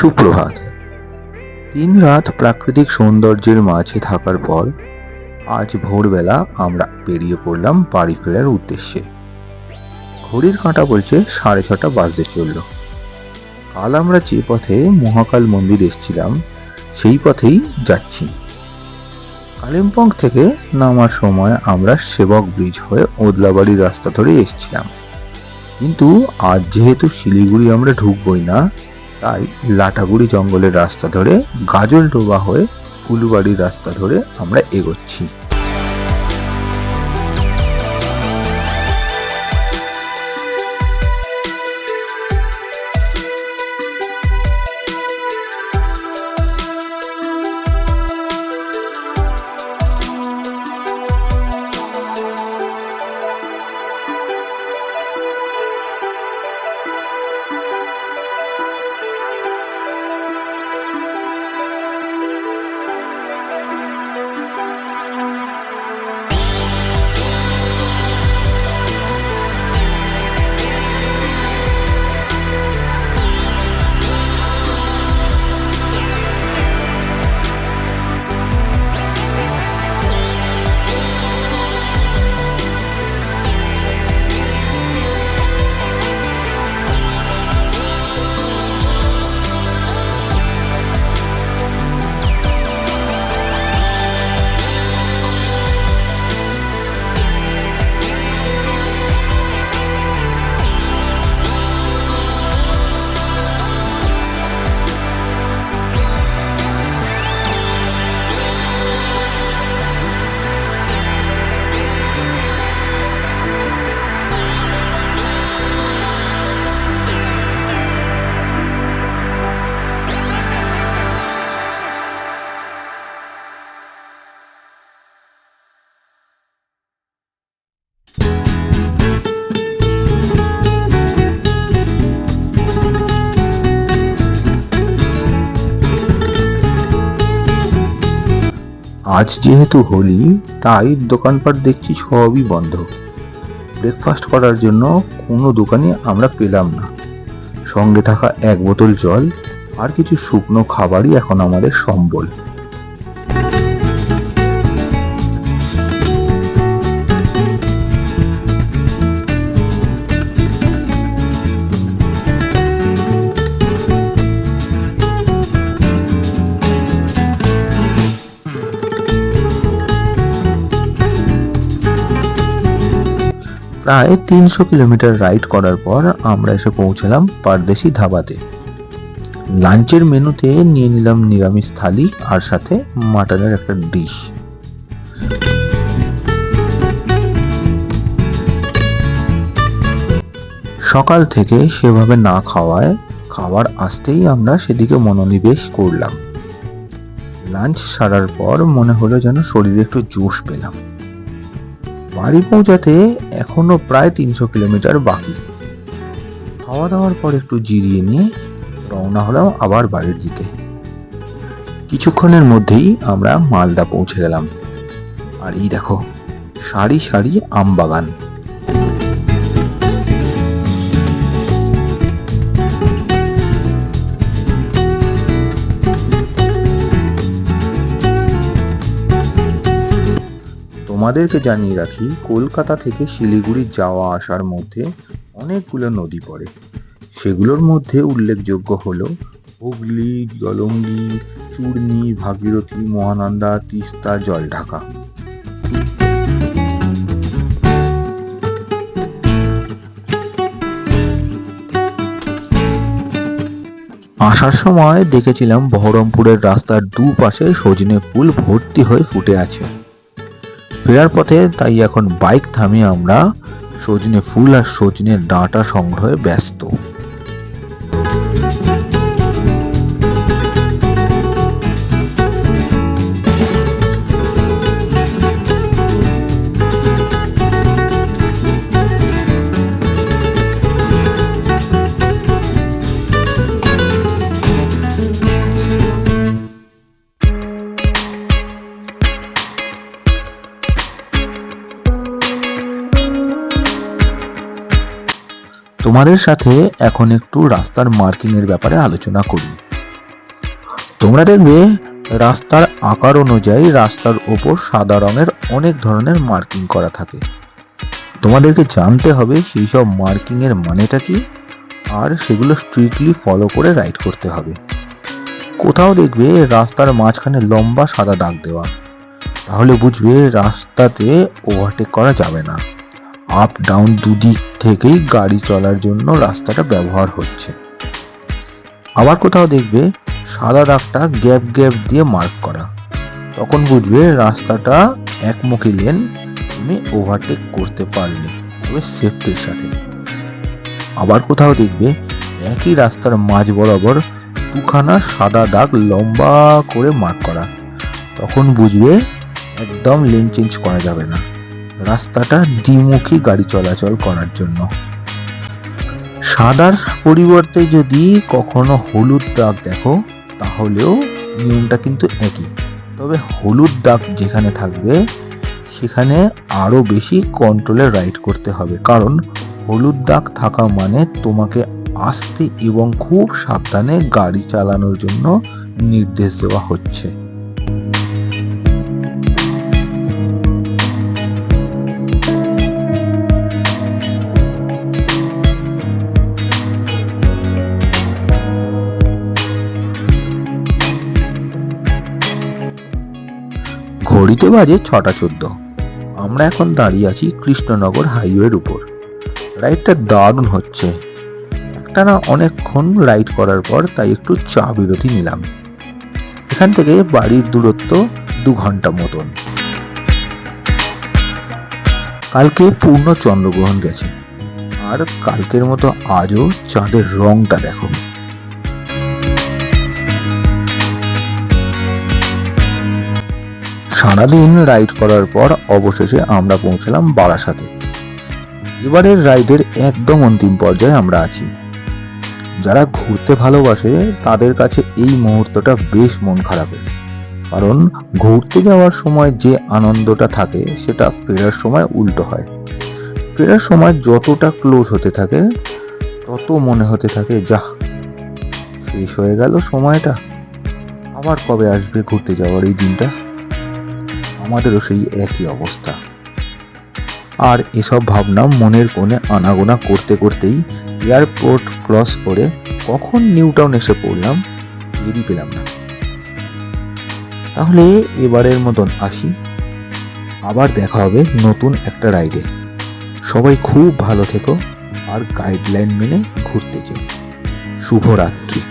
সুপ্রভাত। দিন রাত প্রাকৃতিক সৌন্দর্যের মাঝে থাকার পর আজ ভোরবেলা আমরা বেরিয়ে পড়লাম বাড়ি ফেরার উদ্দেশ্যে। ঘড়ির কাঁটা বলছে 6:30 বাজতে চলল। কাল আমরা যে পথে মহাকাল মন্দির এসেছিলাম সেই পথেই যাচ্ছি। কালিম্পং থেকে নামার সময় আমরা সেবক ব্রিজ হয়ে ওদলাবাড়ির রাস্তা ধরে এসেছিলাম, কিন্তু আজ যেহেতু শিলিগুড়ি আমরা ঢুকবই না, তাই লাটাগুড়ি জঙ্গলের রাস্তা ধরে গাজলডোবা হয়ে ফুলবাড়ির রাস্তা ধরে আমরা এগোচ্ছি। আজ যেহেতু হোলি, তাই দোকানপাট দেখছি সবই বন্ধ। ব্রেকফাস্ট করার জন্য কোনো দোকানই আমরা পেলাম না। সঙ্গে থাকা 1 বোতল জল আর কিছু শুকনো খাবারই এখন আমাদের সম্বল। প্রায় 300 কিলোমিটার রাইড করার পর আমরা এসে পৌঁছালাম পারদেশি ধাবাতে। লাঞ্চের মেনুতে নিয়ে নিলাম নিরামিষ থালি আর সাথে মাটনের একটা ডিশ। সকাল থেকে সেভাবে না খাওয়ায় খাবার আসতেই আমরা সেদিকে মনোনিবেশ করলাম। লাঞ্চ সারার পর মনে হলো যেন শরীরে একটু জোশ পেলাম। বাড়ি পৌঁছাতে এখনো প্রায় 300 কিলোমিটার বাকি। খাওয়া দাওয়ার পর একটু জিরিয়ে নিয়ে রওনা হলাম আবার বাড়ির দিকে। কিছুক্ষণের মধ্যেই আমরা মালদা পৌঁছে গেলাম। আর এই দেখো, সারি সারি আম বাগান। তোমাদেরকে জানিয়ে রাখি, কলকাতা থেকে শিলিগুড়ি যাওয়া আসার মধ্যে অনেকগুলো নদী পড়ে। সেগুলোর মধ্যে উল্লেখযোগ্য হলো হুগলি, জলঙ্গি, চূর্ণী, ভাগীরথী, মহানন্দা, তিস্তা, জলঢাকা। আসার সময় দেখেছিলাম বহরমপুরের রাস্তার দুপাশে সজনে ফুল ভর্তি হয়ে ফুটে আছে। ফেরার পথে তাই এখন বাইক থামিয়ে আমরা সজনে ফুল আর সজনের ডাঁটা সংগ্রহে ব্যস্ত। তোমাদের সাথে এখন একটু রাস্তার মার্কিং এর ব্যাপারে আলোচনা করি। তোমরা দেখবে রাস্তার আকার অনুযায়ী রাস্তার ওপর সাদা রঙের অনেক ধরনের মার্কিং করা থাকে। তোমাদেরকে জানতে হবে সেই সব মার্কিং এর মানেটা কি, আর সেগুলো স্ট্রিক্টলি ফলো করে রাইড করতে হবে। কোথাও দেখবে রাস্তার মাঝখানে লম্বা সাদা দাগ দেওয়া, তাহলে বুঝবে রাস্তাতে ওভারটেক করা যাবে না। আপ ডাউন দুদিক থেকেই গাড়ি চলার জন্য রাস্তাটা ব্যবহার হচ্ছে। আবার কোথাও দেখবে সাদা দাগটা গ্যাপ গ্যাপ দিয়ে মার্ক করা, তখন বুঝবে রাস্তাটা একমুখী লেন, তুমি ওভারটেক করতে পারলে, তবে সেফটির সাথে। আবার কোথাও দেখবে একই রাস্তার মাঝ বরাবর দুখানা সাদা দাগ লম্বা করে মার্ক করা, তখন বুঝবে একদম লেন চেঞ্জ করা যাবে না, রাস্তাটা দ্বিমুখী গাড়ি চলাচল করার জন্য। সাদার পরিবর্তে যদি কখনো হলুদ দাগ দেখো তাহলেও নিয়মটা কিন্তু একই, তবে হলুদ দাগ যেখানে থাকবে সেখানে আরো বেশি কন্ট্রোলে রাইড করতে হবে, কারণ হলুদ দাগ থাকা মানে তোমাকে আস্তে এবং খুব সাবধানে গাড়ি চালানোর জন্য নির্দেশ দেওয়া হচ্ছে। ঘড়িতে বাজে 6:14। আমরা এখন দাঁড়িয়ে আছি কৃষ্ণনগর হাইওয়ের উপর। রাইডটা দারুণ হচ্ছে। একটানা অনেকক্ষণ রাইড করার পর তাই একটু চা বিরতি নিলাম। এখান থেকে বাড়ির দূরত্ব 2 ঘন্টা মতন। কালকে পূর্ণ চন্দ্রগ্রহণ গেছে, আর কালকের মতো আজও চাঁদের রংটা দেখো। সারাদিন রাইড করার পর অবশেষে আমরা পৌঁছলাম বারাসাতে। এবারের রাইডের একদম অন্তিম পর্যায়ে আমরা আছি। যারা ঘুরতে ভালোবাসে তাদের কাছে এই মুহূর্তটা বেশ মন খারাপের, কারণ ঘুরতে যাওয়ার সময় যে আনন্দটা থাকে সেটা ফেরার সময় উল্টো হয়। ফেরার সময় যতটা ক্লোজ হতে থাকে তত মনে হতে থাকে যাহ, শেষ হয়ে গেল সময়টা, আবার কবে আসবে ঘুরতে যাওয়ার এই দিনটা। আমাদেরও সেই একই অবস্থা। আর এসব ভাবনা মনের কোণে আনাগোনা করতে করতেই এয়ারপোর্ট ক্রস করে কখন নিউ টাউন এসে পড়লাম টেরই পেলাম না। তাহলে এবারের মতন আসি, আবার দেখা হবে নতুন একটা রাইডে। সবাই খুব ভালো থেকো আর গাইডলাইন মেনে ঘুরতে যেও। শুভরাত্রি।